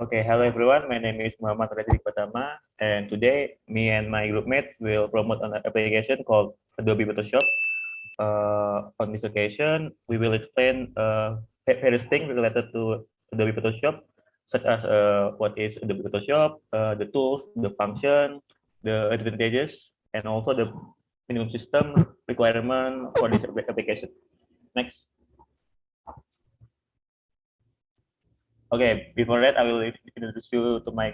Okay, hello everyone. My name is Muhammad Razik Patama, and today me and my group mates will promote an application called Adobe Photoshop. On this occasion, we will explain various things related to Adobe Photoshop, such as what is Adobe Photoshop, the tools, the function, the advantages, and also the minimum system requirement for this application. Next. Okay, before that, I will introduce you to my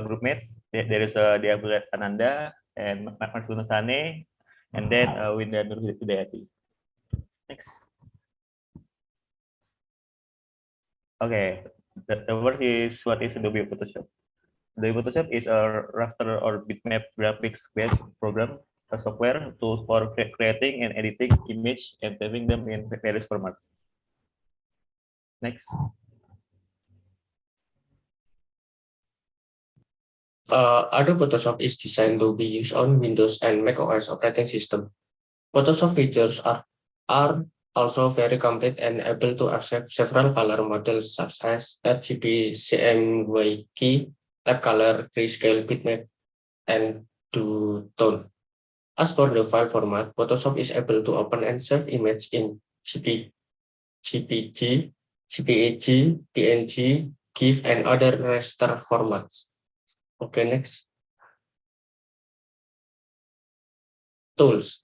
group mates. There is Diabulat Ananda and Marsuna Sane, and then Winda Nur Hidayati. Next. Okay, the word is what is Adobe Photoshop. Adobe Photoshop is a raster or bitmap graphics-based program, a software tool for creating and editing image and saving them in various formats. Next. Adobe Photoshop is designed to be used on Windows and macOS operating system. Photoshop features are also very complete and able to accept several color models such as RGB, CMYK, lab color, grayscale, bitmap, and two-tone. As for the file format, Photoshop is able to open and save image in GPG, JPEG, PNG, GIF, and other raster formats. Okay, next. Tools.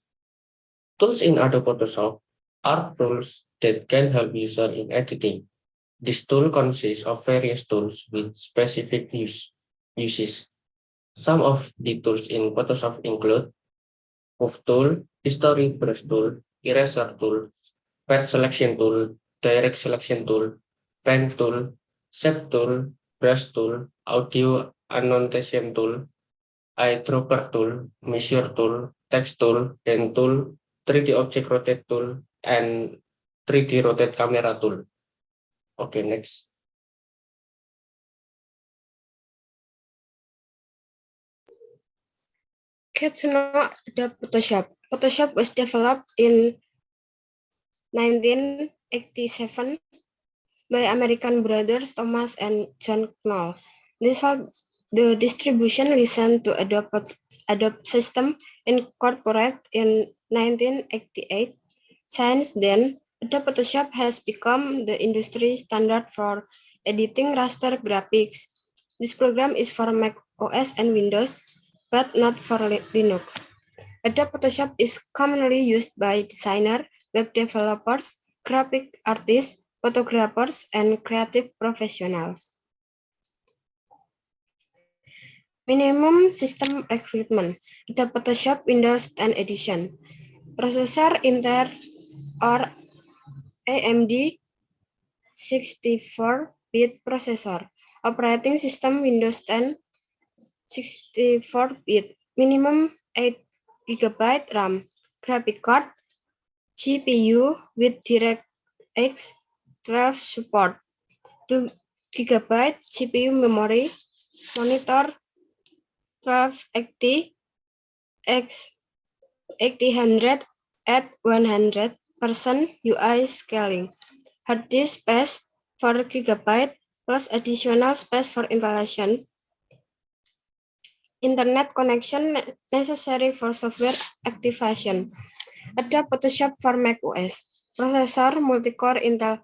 Tools in Adobe Photoshop are tools that can help user in editing. This tool consists of various tools with specific uses. Some of the tools in Photoshop include Move Tool, History Brush Tool, Eraser Tool, Page Selection Tool, Direct Selection Tool, Pen Tool, Shape Tool, Brush Tool, Audio Annotation Tool, Eyedropper Tool, Measure Tool, Text Tool, Pen Tool, 3D Object Rotate Tool, and 3D Rotate Camera Tool. Okay, next. Get to know Adobe Photoshop. Photoshop was developed in 1987 by American brothers Thomas and John Knoll. The distribution license to Adobe System Incorporated in 1988. Since then, Adobe Photoshop has become the industry standard for editing raster graphics. This program is for Mac OS and Windows, but not for Linux. Adobe Photoshop is commonly used by designers, web developers, graphic artists, photographers, and creative professionals. Minimum system requirement. Adobe Photoshop Windows 10 Edition. Processor Intel or AMD 64-bit processor. Operating system Windows 10 64-bit. Minimum 8 GB RAM. Graphic card GPU with DirectX 12 support. 2 GB GPU memory. Monitor 1280 x 8000 at 100% UI scaling. Hard disk space 4 GB plus additional space for installation. Internet connection necessary for software activation. Adobe Photoshop for Mac OS. Processor multi-core Intel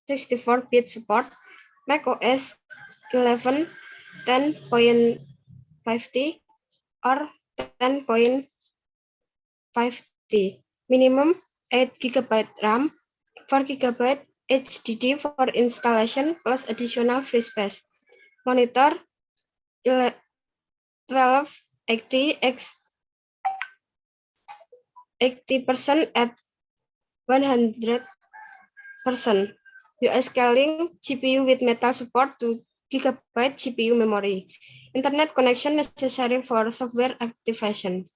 64-bit support. Mac OS 11 10.50 or 10.50. Minimum 8 GB RAM, 4 GB HDD for installation plus additional free space. Monitor 1280 x 80% at 100%. UI scaling GPU with metal support 2 GB GPU memory. Internet connection necessary for software activation.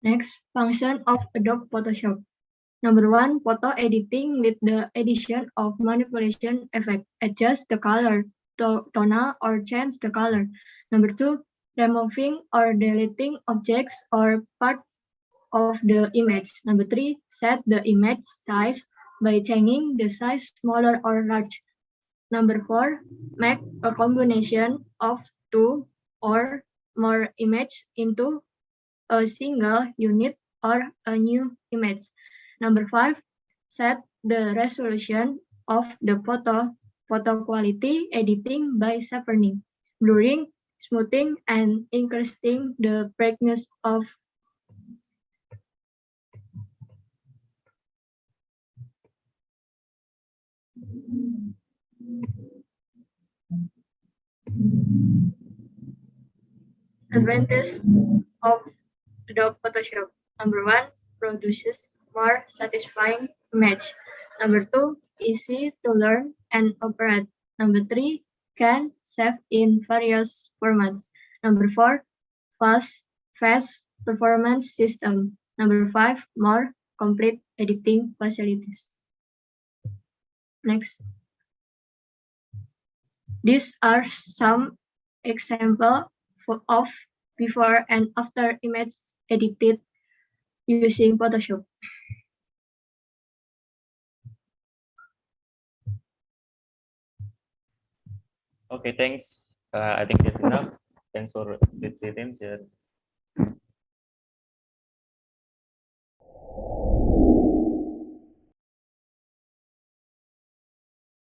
Next, function of Adobe Photoshop. Number 1, photo editing with the addition of manipulation effect. Adjust the color, tonal, or change the color. Number 2, removing or deleting objects or part of the image. Number 3, set the image size by changing the size smaller or large. Number 4, make a combination of 2 or more images into a single unit or a new image. Number 5, set the resolution of the photo quality editing by sharpening, blurring, smoothing, and increasing the brightness of advantage of Adobe Photoshop. Number 1, produces more satisfying image. Number 2, easy to learn and operate. Number 3, can save in various formats. Number 4, fast performance system. Number 5, more complete editing facilities. Next. These are some examples of before and after image edited using Photoshop. Okay, thanks. I think that's enough. Thanks for the attention.